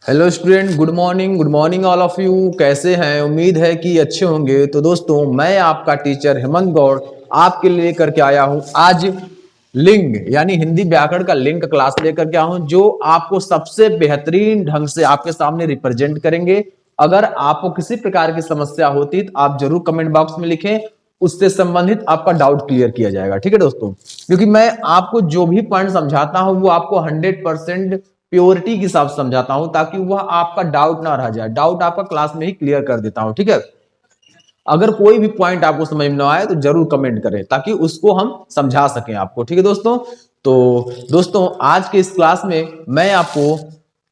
Hello student, good morning all of you. कैसे हैं? उम्मीद है कि अच्छे होंगे। तो दोस्तों, मैं आपका टीचर हेमंत गौड़ आपके लिए लेकर के आया हूं आज लिंग यानी हिंदी व्याकरण का लिंग क्लास लेकर के आया हूं, जो आपको सबसे बेहतरीन ढंग से आपके सामने रिप्रेजेंट करेंगे। अगर आपको किसी प्रकार की समस्या होती तो आप जरूर कमेंट बॉक्स में लिखें, उससे संबंधित आपका डाउट क्लियर किया जाएगा। ठीक है दोस्तों, क्योंकि मैं आपको जो भी पॉइंट समझाता हूं वो आपको 100% प्योरिटी के साथ समझाता हूं, ताकि वह आपका डाउट ना रह जाए। डाउट आपका क्लास में ही क्लियर कर देता हूं। ठीक है, अगर कोई भी पॉइंट आपको समझ में ना आए तो जरूर कमेंट करें, ताकि उसको हम समझा सकें आपको। ठीक है दोस्तों, तो दोस्तों आज के इस क्लास में मैं आपको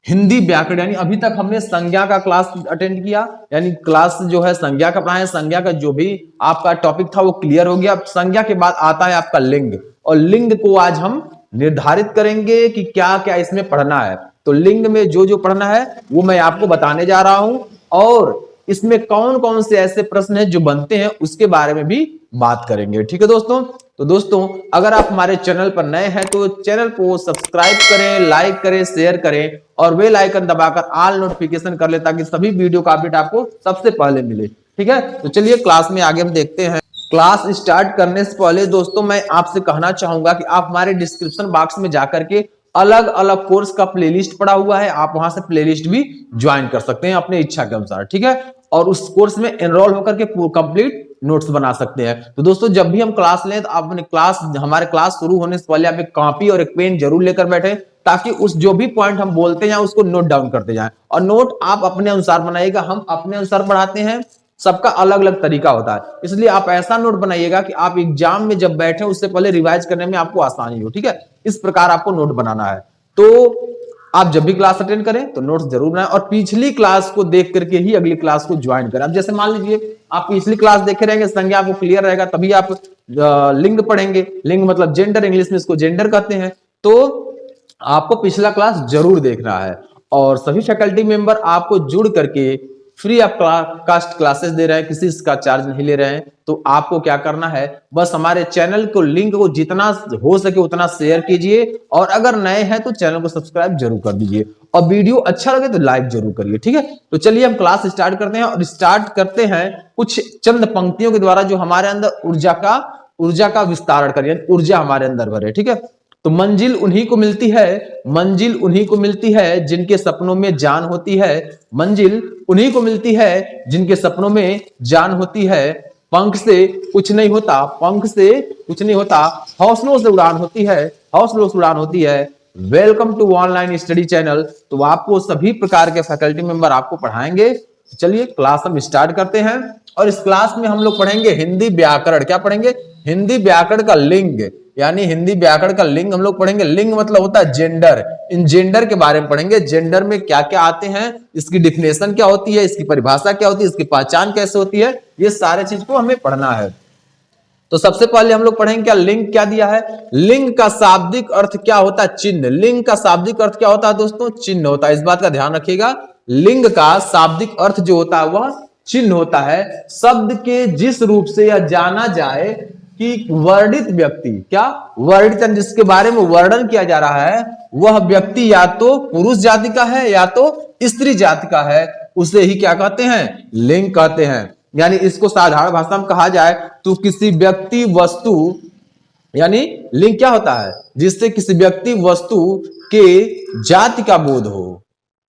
हिंदी व्याकरण यानी अभी तक हमने संज्ञा का क्लास अटेंड किया, यानी क्लास जो है संज्ञा का पढ़ाया। संज्ञा का जो भी आपका टॉपिक था वो क्लियर हो गया। अब संज्ञा के बाद आता है आपका लिंग, और लिंग को आज हम निर्धारित करेंगे कि क्या क्या इसमें पढ़ना है। तो लिंग में जो जो पढ़ना है वो मैं आपको बताने जा रहा हूं, और इसमें कौन कौन से ऐसे प्रश्न हैं जो बनते हैं उसके बारे में भी बात करेंगे। ठीक है दोस्तों, तो दोस्तों अगर आप हमारे चैनल पर नए हैं तो चैनल को सब्सक्राइब करें, लाइक करें, शेयर करें और बेल आइकन दबाकर ऑल नोटिफिकेशन कर ले, ताकि सभी वीडियो का अपडेट आपको सबसे पहले मिले। ठीक है, तो चलिए क्लास में आगे हम देखते हैं। क्लास स्टार्ट करने से पहले दोस्तों मैं आपसे कहना चाहूंगा कि आप हमारे डिस्क्रिप्शन बॉक्स में जाकर के अलग अलग कोर्स का प्लेलिस्ट पड़ा हुआ है, आप वहां से प्लेलिस्ट भी ज्वाइन कर सकते हैं अपने इच्छा के अनुसार। ठीक है, और उस कोर्स में एनरोल होकर के कंप्लीट नोट्स बना सकते हैं। तो दोस्तों जब भी हम क्लास लें तो आप अपने हमारे क्लास शुरू होने से पहले आप एक कॉपी और एक पेन जरूर लेकर बैठे, ताकि उस जो भी पॉइंट हम बोलते हैं उसको नोट डाउन करते जाएं। और नोट आप अपने अनुसार बनाइएगा, हम अपने अनुसार पढ़ाते हैं, सबका अलग अलग तरीका होता है। इसलिए आप ऐसा नोट बनाइएगा कि आप एग्जाम में जब बैठे उससे पहले रिवाइज करने में आपको आसानी हो। ठीक है, इस प्रकार आपको नोट बनाना है। तो आप जब भी क्लास अटेंड करें तो नोट्स जरूर बनाएं, और पिछली क्लास को देख करके ही अगली क्लास को ज्वाइन करें। अब जैसे मान लीजिए आप पिछली क्लास देखे रहेंगे, संज्ञा आपको क्लियर रहेगा, तभी आप लिंग पढ़ेंगे। लिंग मतलब जेंडर, इंग्लिश में इसको जेंडर कहते हैं। तो आपको पिछला क्लास जरूर देखना है, और सभी फैकल्टी मेंबर आपको जुड़ करके फ्री ऑफ कास्ट क्लासेस दे रहे हैं, किसी का चार्ज नहीं ले रहे हैं। तो आपको क्या करना है, बस हमारे चैनल को लिंक को जितना हो सके उतना शेयर कीजिए, और अगर नए हैं तो चैनल को सब्सक्राइब जरूर कर दीजिए, और वीडियो अच्छा लगे तो लाइक जरूर करिए। ठीक है, तो चलिए हम क्लास स्टार्ट करते हैं, और स्टार्ट करते हैं कुछ चंद पंक्तियों के द्वारा जो हमारे अंदर ऊर्जा का विस्तारण करिए, ऊर्जा हमारे अंदर भरे। ठीक है, तो मंजिल उन्हीं को मिलती है, मंजिल उन्हीं को मिलती है जिनके सपनों में जान होती है। मंजिल उन्हीं को मिलती है जिनके सपनों में जान होती है। पंख से कुछ नहीं होता, पंख से कुछ नहीं होता, हौसलों से उड़ान होती है, हौसलों से उड़ान होती है। Welcome to online study channel. तो आपको सभी प्रकार के फैकल्टी मेंबर आपको पढ़ाएंगे। चलिए क्लास हम स्टार्ट करते हैं, और इस क्लास में हम लोग पढ़ेंगे हिंदी व्याकरण। क्या पढ़ेंगे? हिंदी व्याकरण का लिंग, यानी हिंदी व्याकरण का लिंग हम लोग पढ़ेंगे। लिंग मतलब होता है जेंडर। इन जेंडर के बारे में पढ़ेंगे, जेंडर में क्या क्या आते हैं, इसकी डिफिनेशन क्या होती है, इसकी परिभाषा क्या होती है, इसकी पहचान कैसे होती है, ये सारे चीज को हमें पढ़ना है। तो सबसे पहले हम लोग पढ़ेंगे क्या लिंग क्या दिया है। लिंग का शाब्दिक अर्थ क्या होता है? चिन्ह। लिंग का शाब्दिक अर्थ क्या होता है दोस्तों? चिन्ह होता है। इस बात का ध्यान रखिएगा, लिंग का शाब्दिक अर्थ जो होता है वह चिन्ह होता है। शब्द के जिस रूप से यह जाना जाए कि वर्णित व्यक्ति, क्या वर्णित, जिसके बारे में वर्णन किया जा रहा है वह व्यक्ति या तो पुरुष जाति का है या तो स्त्री जाति का है, उसे ही क्या कहते हैं? लिंग कहते हैं। यानी इसको साधारण भाषा में कहा जाए तो किसी व्यक्ति वस्तु, यानी लिंग क्या होता है? जिससे किसी व्यक्ति वस्तु के जाति का बोध हो,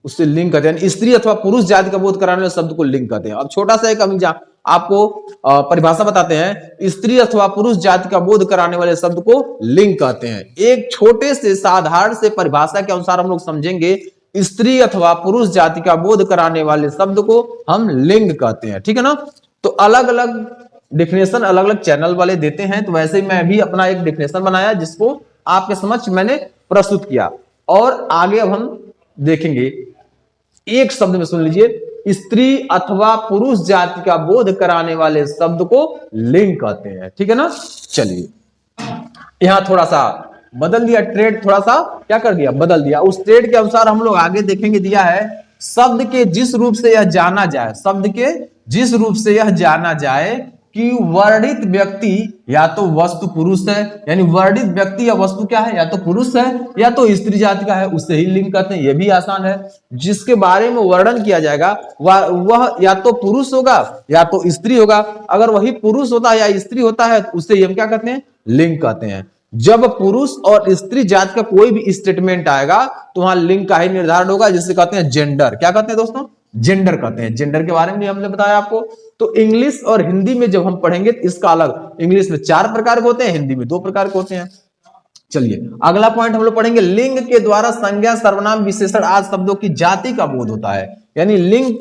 उससे लिंग कहते हैं। स्त्री अथवा पुरुष जाति का बोध कराने वाले शब्द को लिंग कहते हैं। अब छोटा सा एक हम आपको परिभाषा बताते हैं। स्त्री अथवा पुरुष जाति का बोध कराने वाले शब्द को लिंग कहते हैं। एक छोटे से साधारण से परिभाषा के अनुसार हम लोग समझेंगे, स्त्री अथवा पुरुष जाति का बोध कराने वाले शब्द को हम लिंग कहते हैं। ठीक है ना? तो अलग अलग डिफिनेशन अलग अलग चैनल वाले देते हैं, तो वैसे ही मैं भी अपना एक डिफिनेशन बनाया जिसको आपके समक्ष मैंने प्रस्तुत किया, और आगे अब हम देखेंगे। एक शब्द में सुन लीजिए, स्त्री अथवा पुरुष जाति का बोध कराने वाले शब्द को लिंग कहते हैं। ठीक है ना? चलिए यहां थोड़ा सा बदल दिया, ट्रेड थोड़ा सा क्या कर दिया, बदल दिया। उस ट्रेड के अनुसार हम लोग आगे देखेंगे। दिया है शब्द के जिस रूप से यह जाना जाए, शब्द के जिस रूप से यह जाना जाए कि वर्णित व्यक्ति या तो वस्तु पुरुष है, यानी वर्णित व्यक्ति या वस्तु क्या है, या तो पुरुष है या तो स्त्री जाति का है, उससे ही लिंग कहते हैं। यह भी आसान है। जिसके बारे में वर्णन किया जाएगा वह या तो पुरुष होगा या तो स्त्री होगा। अगर वही पुरुष होता है या स्त्री होता है तो उससे हम क्या कहते हैं, लिंग कहते हैं। जब पुरुष और स्त्री जाति का कोई भी स्टेटमेंट आएगा तो वहां लिंग का ही निर्धारण होगा, जिसे कहते हैं जेंडर। क्या कहते हैं दोस्तों, जेंडर कहते हैं। जेंडर के बारे में हमने बताया आपको। तो इंग्लिश और हिंदी में जब हम पढ़ेंगे तो इसका अलग, इंग्लिश में 4 प्रकार के होते हैं, हिंदी में 2 प्रकार के होते हैं। चलिए अगला पॉइंट हम लोग पढ़ेंगे, लिंग के द्वारा संज्ञा सर्वनाम विशेषण आदि शब्दों की जाति का बोध होता है। यानी लिंग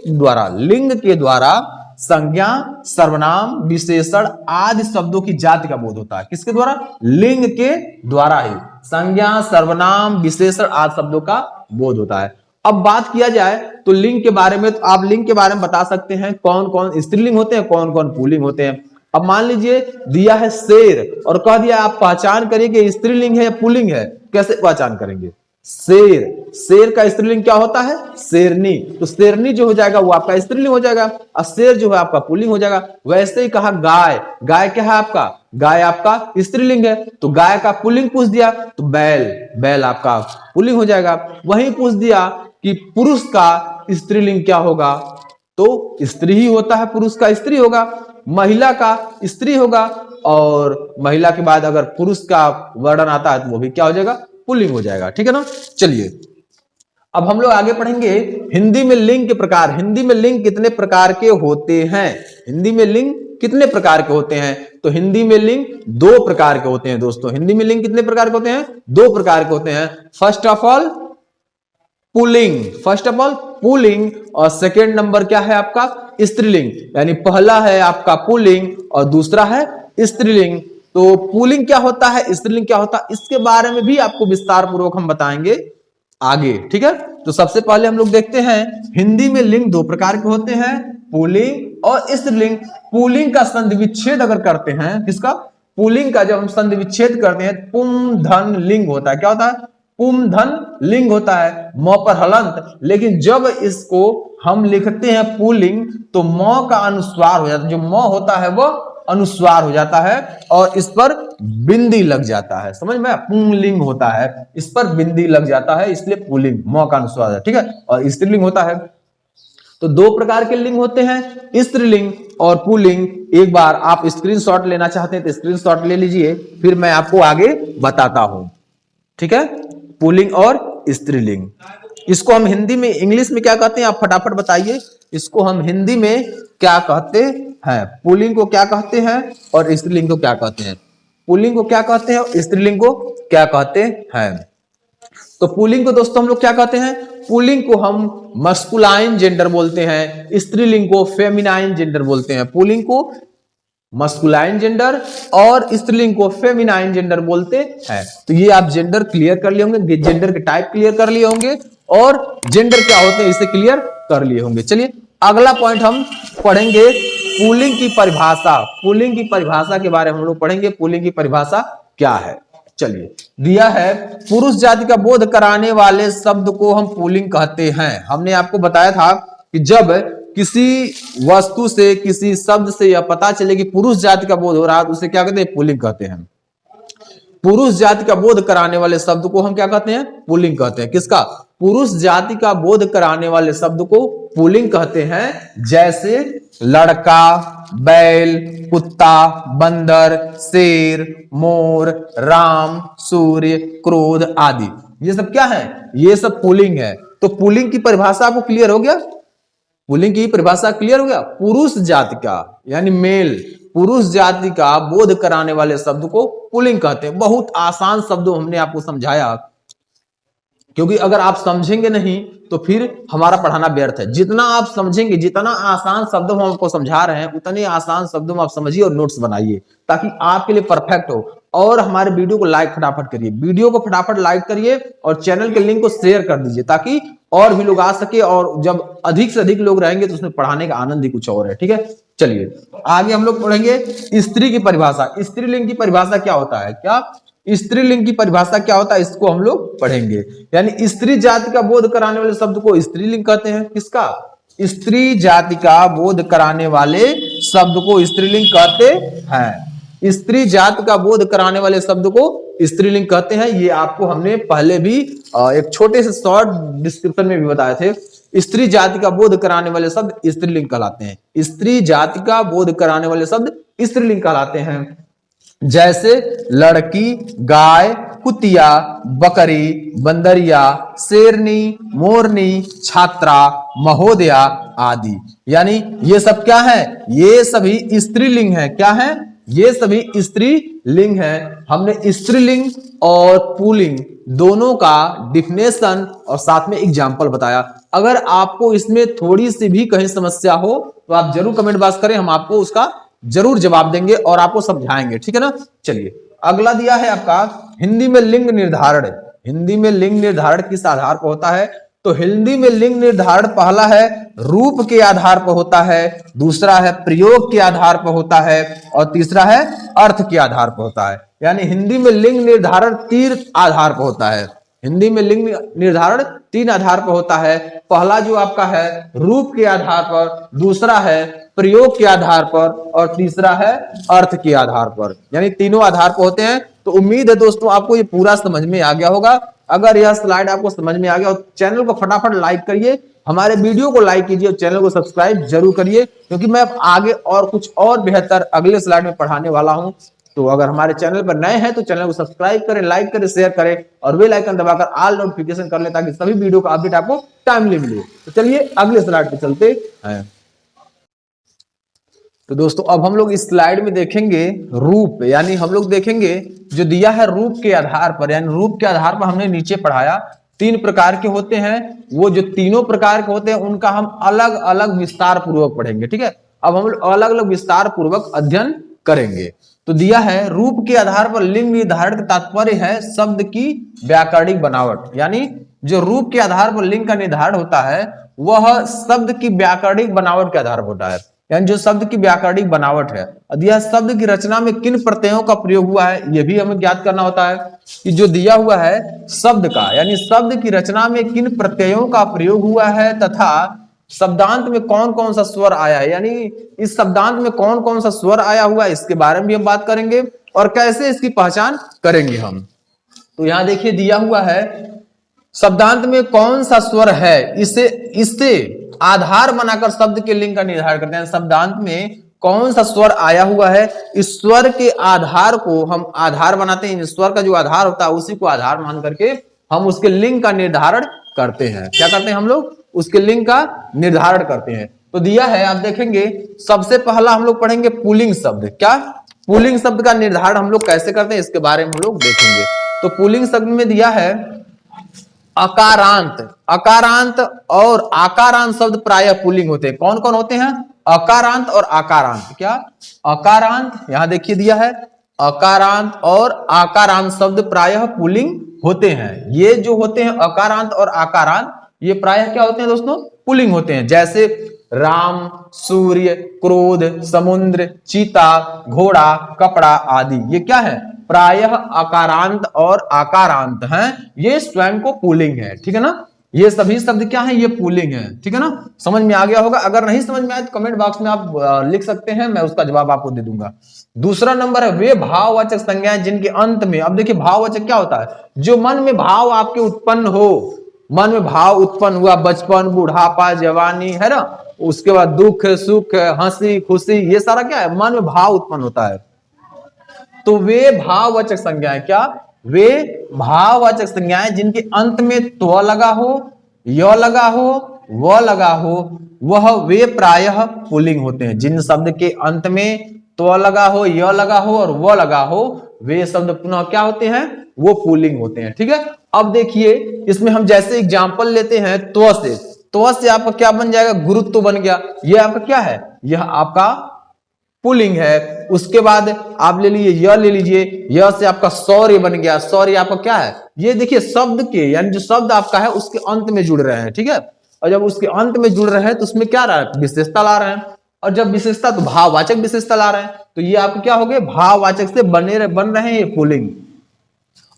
के द्वारा संज्ञा सर्वनाम विशेषण आदि शब्दों की जाति का बोध होता है। किसके द्वारा, लिंग के द्वारा ही संज्ञा सर्वनाम विशेषण आदि शब्दों का बोध होता है। अब बात किया जाए तो लिंग के बारे में, तो आप लिंग के बारे में बता सकते हैं कौन कौन स्त्रीलिंग होते हैं, कौन कौन पुल्लिंग होते हैं। अब मान लीजिए दिया है शेर और कह दिया आप पहचान करिए कि स्त्रीलिंग है या पुल्लिंग है। कैसे पहचान करेंगे, शेर का स्त्रीलिंग क्या होता है, शेरनी। तो शेरनी जो हो जाएगा वो आपका स्त्रीलिंग हो जाएगा और शेर जो है आपका पुल्लिंग हो जाएगा। वैसे ही कहा गाय क्या है आपका, गाय आपका स्त्रीलिंग है, तो गाय का पुल्लिंग पूछ दिया तो बैल आपका पुल्लिंग हो जाएगा। वहीं पूछ दिया कि पुरुष का स्त्रीलिंग क्या होगा, तो स्त्री ही होता है, पुरुष का स्त्री होगा। महिला का स्त्री होगा और महिला के बाद अगर पुरुष का वर्णन आता है तो वो भी क्या हो जाएगा, पुल्लिंग हो जाएगा। ठीक है ना। चलिए अब हम लोग आगे पढ़ेंगे हिंदी में लिंग के प्रकार। हिंदी में लिंग कितने प्रकार के होते हैं, हिंदी में लिंग कितने प्रकार के होते हैं, तो हिंदी में लिंग 2 प्रकार के होते हैं दोस्तों। हिंदी में लिंग कितने प्रकार के होते हैं, 2 प्रकार के होते हैं। फर्स्ट ऑफ ऑल पुल्लिंग और सेकेंड नंबर क्या है आपका, स्त्रीलिंग। यानी पहला है आपका पुल्लिंग और दूसरा है स्त्रीलिंग। तो पुल्लिंग क्या होता है, स्त्रीलिंग क्या होता है, इसके बारे में भी आपको विस्तार पूर्वक हम बताएंगे आगे। ठीक है। तो सबसे पहले हम लोग देखते हैं हिंदी में लिंग 2 प्रकार के होते हैं, पुल्लिंग और स्त्रीलिंग। पुल्लिंग का संधि विच्छेद अगर करते हैं, किसका, पुल्लिंग का जब हम संधि विच्छेद करते हैं पुम धन लिंग होता है। क्या होता है, पुम धन लिंग होता है, म पर हलंत। लेकिन जब इसको हम लिखते हैं पुल्लिंग तो म का अनुस्वार हो जाता है, जो म होता है वो अनुस्वार हो जाता है और इस पर बिंदी लग जाता है। समझ में, पुंलिंग होता है, इस पर बिंदी लग जाता है, इसलिए पुल्लिंग, म का अनुस्वार है। ठीक है। और स्त्रीलिंग होता है। तो 2 प्रकार के लिंग होते हैं, स्त्रीलिंग और पुल्लिंग। एक बार आप स्क्रीनशॉट लेना चाहते हैं तो स्क्रीनशॉट ले लीजिए, फिर मैं आपको आगे बताता हूं। ठीक है। पुल्लिंग और स्त्रीलिंग, इसको हम हिंदी में, इंग्लिश में क्या कहते हैं, आप फटाफट बताइए। इसको हम हिंदी में क्या कहते हैं, पुल्लिंग को क्या कहते हैं और स्त्रीलिंग को क्या कहते हैं। पुल्लिंग को क्या कहते हैं और स्त्रीलिंग को क्या कहते हैं। तो पुल्लिंग को दोस्तों हम लोग क्या कहते हैं, पुल्लिंग को हम मस्कुलाइन जेंडर बोलते हैं, स्त्रीलिंग को फेमिनाइन जेंडर बोलते हैं। पुल्लिंग को मस्कुलाइन जेंडर और स्त्रीलिंग को फेमिनाइन जेंडर बोलते हैं। तो ये आप जेंडर क्लियर कर लिए होंगे, जेंडर के टाइप क्लियर कर लिए होंगे और जेंडर क्या होते हैं इसे क्लियर कर लिए होंगे। चलिए अगला पॉइंट हम पढ़ेंगे पुल्लिंग की परिभाषा। पुल्लिंग की परिभाषा के बारे में हम लोग पढ़ेंगे, पुल्लिंग की परिभाषा क्या है। चलिए दिया है, पुरुष जाति का बोध कराने वाले शब्द को हम पुल्लिंग कहते हैं। हमने आपको बताया था कि जब किसी वस्तु से, किसी शब्द से यह पता चले कि पुरुष जाति का बोध हो रहा है तो उसे क्या कहते हैं, पुल्लिंग कहते हैं। पुरुष जाति का बोध कराने वाले शब्द को हम क्या कहते हैं, पुल्लिंग कहते हैं। किसका, पुरुष जाति का बोध कराने वाले शब्द को पुल्लिंग कहते हैं। जैसे लड़का, बैल, कुत्ता, बंदर, शेर, मोर, राम, सूर्य, क्रोध आदि, ये सब क्या है, ये सब पुल्लिंग है। तो पुल्लिंग की परिभाषा आपको क्लियर हो गया, पुल्लिंग की परिभाषा क्लियर हो गया। पुरुष जाति का यानी मेल, पुरुष जाति का बोध कराने वाले शब्द को पुल्लिंग कहते हैं। बहुत आसान शब्दों हमने आपको समझाया, क्योंकि अगर आप समझेंगे नहीं तो फिर हमारा पढ़ाना व्यर्थ है। जितना आप समझेंगे, जितना आसान शब्दों में आपको समझा रहे हैं, उतने आसान शब्दों में आप समझिए और नोट्स बनाइए ताकि आपके लिए परफेक्ट हो। और हमारे वीडियो को लाइक फटाफट करिए, वीडियो को फटाफट लाइक करिए और चैनल के लिंक को शेयर कर दीजिए ताकि और भी लोग आ सके। और जब अधिक से अधिक लोग रहेंगे तो उसमें पढ़ाने का आनंद ही कुछ और है। ठीक है। चलिए आगे हम लोग पढ़ेंगे स्त्री की परिभाषा। स्त्रीलिंग की परिभाषा क्या होता है, क्या स्त्रीलिंग की परिभाषा क्या होता है, इसको हम लोग पढ़ेंगे। यानी स्त्री जाति का बोध कराने वाले शब्द को स्त्रीलिंग कहते हैं। किसका, स्त्री जाति का बोध कराने वाले शब्द को स्त्रीलिंग कहते हैं। स्त्री जात का बोध कराने वाले शब्द को स्त्रीलिंग कहते हैं। ये आपको हमने पहले भी एक छोटे से शॉर्ट डिस्क्रिप्शन में भी बताए थे। स्त्री जाति का बोध कराने वाले शब्द स्त्रीलिंग कहलाते हैं। स्त्री जाति का बोध कराने वाले शब्द स्त्रीलिंग कहलाते हैं। जैसे लड़की, गाय, कुतिया, बकरी, बंदरिया, शेरनी, मोरनी, छात्रा, महोदया आदि। यानी ये सब क्या है? ये सभी स्त्रीलिंग है। क्या है? ये सभी स्त्रीलिंग है। हमने स्त्रीलिंग और पुल्लिंग दोनों का डिफिनेशन और साथ में एग्जाम्पल बताया। अगर आपको इसमें थोड़ी सी भी कहीं समस्या हो तो आप जरूर कमेंट बॉक्स करें, हम आपको उसका जरूर जवाब देंगे और आपको समझाएंगे। ठीक है ना। चलिए अगला दिया है आपका हिंदी में लिंग निर्धारण। हिंदी में लिंग निर्धारण किस आधार पर होता है? तो हिंदी में लिंग निर्धारण पहला है रूप के आधार पर होता है, दूसरा है प्रयोग के आधार पर होता है और तीसरा है अर्थ के आधार पर होता है। यानी हिंदी में लिंग निर्धारण 3 आधार पर होता है। हिंदी में लिंग निर्धारण 3 आधार पर होता है। पहला जो आपका है रूप के आधार पर, दूसरा है प्रयोग के आधार पर और तीसरा है अर्थ के आधार पर। यानी तीनों आधार पर होते हैं। तो उम्मीद है दोस्तों आपको ये पूरा समझ में आ गया होगा। अगर यह स्लाइड आपको समझ में आ गया तो चैनल को फटाफट लाइक करिए, हमारे वीडियो को लाइक कीजिए और चैनल को सब्सक्राइब जरूर करिए, क्योंकि मैं आगे और कुछ और बेहतर अगले स्लाइड में पढ़ाने वाला हूं। तो अगर हमारे चैनल पर नए हैं तो चैनल को सब्सक्राइब करें, लाइक करें, शेयर करें और बेल आइकन दबाकर ऑल नोटिफिकेशन कर लें ताकि सभी वीडियो का अपडेट आपको टाइमली मिले। तो चलिए अगले स्लाइड पे चलते हैं। तो दोस्तों अब हम लोग इस स्लाइड में देखेंगे रूप, यानी हम लोग देखेंगे जो दिया है रूप के आधार पर। यानी रूप के आधार पर हमने नीचे पढ़ाया 3 प्रकार के होते हैं। वो जो तीनों प्रकार के होते हैं उनका हम अलग अलग विस्तार पूर्वक पढ़ेंगे। ठीक है। अब हम लोग अलग अलग विस्तार पूर्वक अध्ययन करेंगे। तो दिया है रूप के आधार पर लिंग निर्धारण का तात्पर्य है शब्द की व्याकरणिक बनावट। यानी जो रूप के आधार पर लिंग का निर्धारण होता है वह शब्द की व्याकरणिक बनावट के आधार पर होता है। यानी जो शब्द की व्याकरणिक बनावट है, यह शब्द की रचना में किन प्रत्ययों का प्रयोग हुआ है यह भी हमें ज्ञात करना होता है। कि जो दिया हुआ है शब्द का, यानी शब्द की रचना में किन प्रत्ययों का प्रयोग हुआ है तथा शब्दांत में कौन कौन सा स्वर आया है। यानी इस शब्दांत में कौन कौन सा स्वर आया हुआ है इसके बारे में भी हम बात करेंगे और कैसे इसकी पहचान करेंगे हम। तो यहां देखिए दिया हुआ है शब्दांत में कौन सा स्वर है, इससे आधार बनाकर शब्द के लिंग का निर्धारण करते हैं। शब्दांत में कौन सा स्वर आया हुआ है, इस स्वर के आधार को हम आधार बनाते हैं। स्वर का जो आधार होता है उसी को आधार मान करके हम उसके लिंग का निर्धारण करते हैं। क्या करते हैं हम लोग? उसके लिंग का निर्धारण करते हैं। तो दिया है आप देखेंगे सबसे पहला हम लोग पढ़ेंगे पुल्लिंग शब्द। क्या? पुल्लिंग शब्द का निर्धारण हम लोग कैसे करते हैं इसके बारे में हम लोग देखेंगे। तो पुल्लिंग शब्द में दिया है अकारांत। अकारांत और आकारांत शब्द प्रायः पुल्लिंग होते हैं। कौन कौन होते हैं? अकारांत और आकारांत। क्या? अकारांत, यहां देखिए दिया है अकारांत और आकारांत शब्द प्रायः पुल्लिंग होते हैं। ये जो होते हैं अकारांत और आकारांत ये प्रायः क्या होते हैं दोस्तों? पुल्लिंग होते हैं। जैसे राम, सूर्य, क्रोध, समुद्र, चीता, घोड़ा, कपड़ा आदि ये क्या है? प्रायः अकारांत और आकारांत हैं। ये स्वयं को पुल्लिंग है। ठीक है ना। ये सभी शब्द क्या है? ये पुल्लिंग है। ठीक है ना। समझ में आ गया होगा। अगर नहीं समझ में आए तो कमेंट बॉक्स में आप लिख सकते हैं, मैं उसका जवाब आपको दे दूंगा। दूसरा नंबर है वे भाववाचक संज्ञाएं जिनके अंत में, अब देखिए भाववाचक क्या होता है? जो मन में भाव आपके उत्पन्न हो, मन में भाव उत्पन्न हुआ, बचपन, बुढ़ापा, जवानी, है ना, उसके बाद दुख, सुख, हंसी, खुशी, ये सारा क्या है? मन में भाव उत्पन्न होता है। तो वे भाववाचक संज्ञाएं, क्या? वे भाववाचक संज्ञाएं जिनके अंत में त्व लगा हो, य लगा हो, व लगा हो, वह वे प्रायः पुल्लिंग होते हैं। जिन शब्द के अंत में त्व लगा हो, य लगा हो और व लगा हो, वे शब्द पुनः क्या होते हैं? वो पुल्लिंग होते हैं। ठीक है। अब देखिए इसमें हम जैसे एग्जाम्पल लेते हैं त्व से, त्व से आपका क्या बन जाएगा? गुरुत्व बन गया। यह आपका क्या है? यह आपका पुल्लिंग है। उसके बाद आप ले लीजिए य ले लीजिए, य से आपका शौर्य बन गया। शौर्य आपका क्या है? ये देखिए शब्द के, यानी जो शब्द आपका है उसके अंत में जुड़ रहे हैं। ठीक है। और जब उसके अंत में जुड़ रहे हैं तो उसमें क्या रहा है? विशेषता ला रहे हैं। और जब विशेषता तो भाववाचक विशेषता ला रहे हैं, तो ये आपके क्या हो गए? भाववाचक से बन रहे हैं ये पुल्लिंग।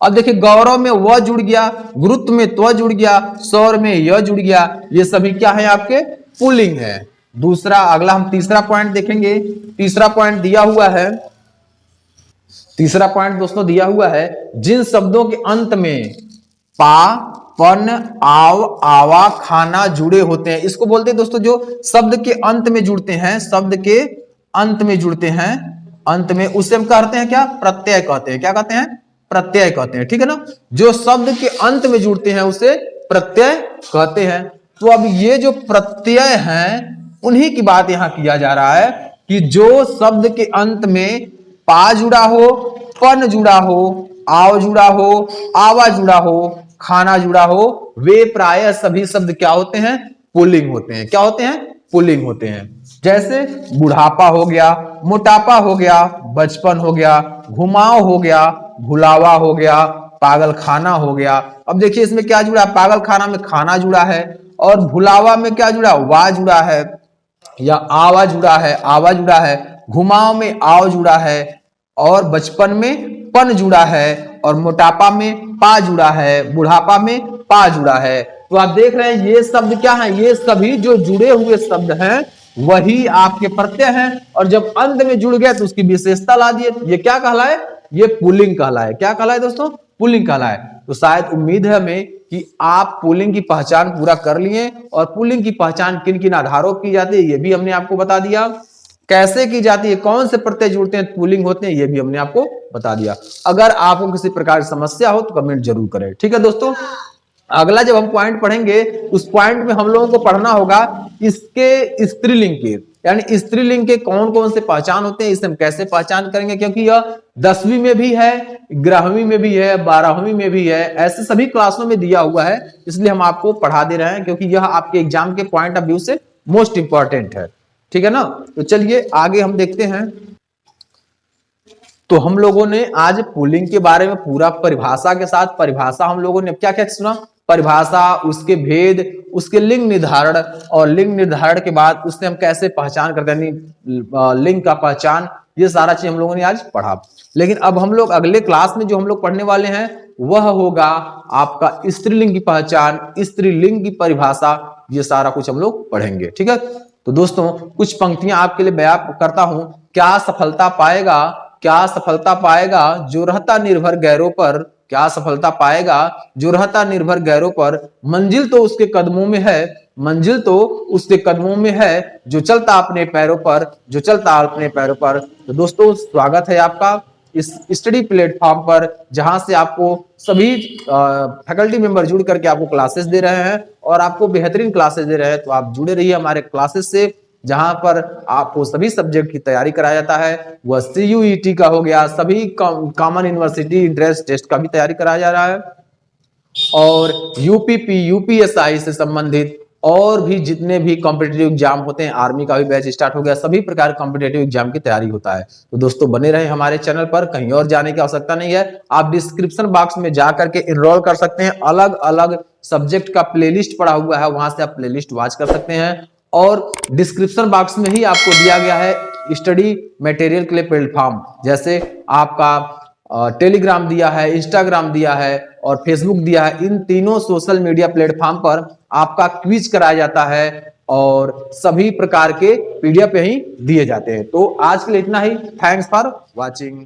अब देखिए गौरव में व जुड़ गया, गुरुत्व में त्व जुड़ गया, शौर्य में य जुड़ गया, ये सभी क्या है? आपके पुल्लिंग है। दूसरा अगला हम तीसरा पॉइंट देखेंगे। तीसरा पॉइंट दिया हुआ है, तीसरा पॉइंट दोस्तों दिया हुआ है, जिन शब्दों के अंत में पा, पन, आव, आवा, खाना जुड़े होते हैं, इसको बोलते हैं दोस्तों जो शब्द के अंत में जुड़ते हैं, शब्द के अंत में जुड़ते हैं, अंत में, उससे हम कहते हैं क्या, प्रत्यय कहते हैं। क्या कहते हैं, प्रत्यय कहते हैं, ठीक है ना। जो शब्द के अंत में जुड़ते हैं उसे प्रत्यय कहते हैं। तो अब ये जो प्रत्यय हैं उन्हीं की बात यहां किया जा रहा है कि जो शब्द के अंत में पा जुड़ा हो, पन जुड़ा हो, आव जुड़ा हो, आवा जुड़ा हो, खाना जुड़ा हो, वे प्रायः सभी शब्द क्या होते हैं, पुल्लिंग होते हैं। क्या होते हैं, पुल्लिंग होते हैं। जैसे बुढ़ापा हो गया, मोटापा हो गया, बचपन हो गया, घुमाव हो गया, भुलावा हो गया, पागल खाना हो गया। अब देखिए इसमें क्या जुड़ा, पागल खाना में खाना जुड़ा है, और भुलावा में क्या जुड़ा, वा जुड़ा है, या आवा जुड़ा है, आवा जुड़ा है, घुमाव में आव जुड़ा है, और बचपन में पन जुड़ा है, और मोटापा में पा जुड़ा है, बुढ़ापा में पा जुड़ा है। तो आप देख रहे हैं ये शब्द क्या है, ये सभी जो जुड़े हुए शब्द हैं वही आपके प्रत्यय हैं, और जब अंत में जुड़ गए तो उसकी विशेषता ला दिए। ये क्या कहलाए, ये पुल्लिंग कहलाए। क्या कहलाए दोस्तों, पुल्लिंग कहलाए। तो शायद उम्मीद है हमें कि आप पुल्लिंग की पहचान पूरा कर लिए, और पुल्लिंग की पहचान किन किन आधारों की जाती है ये भी हमने आपको बता दिया, कैसे की जाती है, कौन से प्रत्यय जुड़ते हैं पुल्लिंग होते हैं ये भी हमने आपको बता दिया। अगर आपको किसी प्रकार की समस्या हो तो कमेंट जरूर करें, ठीक है दोस्तों। अगला जब हम पॉइंट पढ़ेंगे उस पॉइंट में हम लोगों को पढ़ना होगा इसके स्त्रीलिंग के, यानी स्त्रीलिंग के कौन कौन से पहचान होते हैं, इसे हम कैसे पहचान करेंगे, क्योंकि यह 10वीं में भी है, 11वीं में भी है, 12वीं में भी है, ऐसे सभी क्लासों में दिया हुआ है, इसलिए हम आपको पढ़ा दे रहे हैं, क्योंकि यह आपके एग्जाम के पॉइंट ऑफ व्यू से मोस्ट इंपॉर्टेंट है, ठीक है ना। तो चलिए आगे हम देखते हैं। तो हम लोगों ने आज पुल्लिंग के बारे में पूरा परिभाषा के साथ, परिभाषा हम लोगों ने क्या क्या सुना, परिभाषा, उसके भेद, उसके लिंग निर्धारण, और लिंग निर्धारण के बाद उससे हम कैसे पहचान करते हैं, लिंग का पहचान, ये सारा चीज हम लोगों ने आज पढ़ा। लेकिन अब हम लोग अगले क्लास में जो हम लोग पढ़ने वाले हैं वह होगा आपका स्त्रीलिंग की पहचान, स्त्रीलिंग की परिभाषा, ये सारा कुछ हम लोग पढ़ेंगे, ठीक है। तो दोस्तों कुछ पंक्तियां आपके लिए बयान करता हूं। क्या सफलता पाएगा, क्या सफलता पाएगा जो रहता निर्भर गैरों पर, क्या सफलता पाएगा जो रहता निर्भर गैरों पर, मंजिल तो उसके कदमों में है, मंजिल तो उसके कदमों में है, जो चलता अपने पैरों पर, जो चलता अपने पैरों पर। तो दोस्तों स्वागत है आपका इस स्टडी प्लेटफॉर्म पर, जहां से आपको सभी फैकल्टी मेंबर जुड़ करके आपको क्लासेस दे रहे हैं, और आपको बेहतरीन क्लासेस दे रहे हैं। तो आप जुड़े रहिए हमारे क्लासेस से, जहां पर आपको सभी सब्जेक्ट की तैयारी कराया जाता है। वह CUET का हो गया, सभी कॉमन यूनिवर्सिटी एंट्रेंस टेस्ट का भी तैयारी कराया जा रहा है, और UPP UPSI से संबंधित और भी जितने भी कॉम्पिटिटिव एग्जाम होते हैं, आर्मी का भी बैच स्टार्ट हो गया, सभी प्रकार कॉम्पिटिटिव एग्जाम की तैयारी होता है। तो दोस्तों बने रहे हमारे चैनल पर, कहीं और जाने की आवश्यकता नहीं है। आप डिस्क्रिप्शन बॉक्स में जा करके एनरोल कर सकते हैं, अलग अलग सब्जेक्ट का प्लेलिस्ट पड़ा हुआ है, वहां से आप प्लेलिस्ट वॉच कर सकते हैं, और डिस्क्रिप्शन बॉक्स में ही आपको दिया गया है स्टडी मटेरियल के लिए प्लेटफॉर्म, जैसे आपका टेलीग्राम दिया है, इंस्टाग्राम दिया है, और फेसबुक दिया है। इन तीनों सोशल मीडिया प्लेटफॉर्म पर आपका क्विज कराया जाता है, और सभी प्रकार के PDF यहीं दिए जाते हैं। तो आज के लिए इतना ही। Thanks for watching.